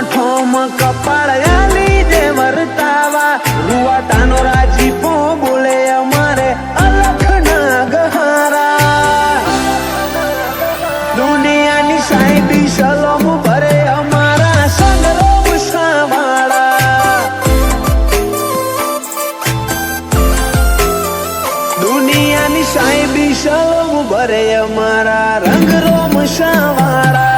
ઠોમ કપાળ આલી દે વર્તાવા રૂવાટાનો રાજીપો બોલે અમારે અલખ ના ગહારા દુનિયાની સાહેબી સલોમ ભરે અમારા સંગ્રામ સાવાળા દુનિયાની સાહેબી સલોમ ભરે અમારા રંગરોમ સાવાળા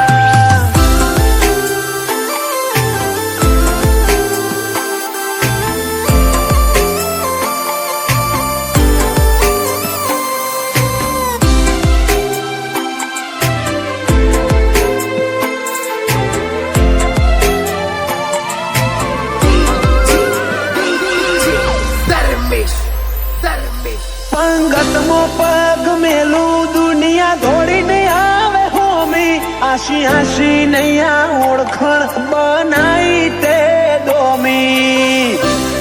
પંગતમાં પગ મેલું દુનિયા દોડીને આવે હોમી આશી આશી નૈયા ઓળખણ બનાઈ તે દોમી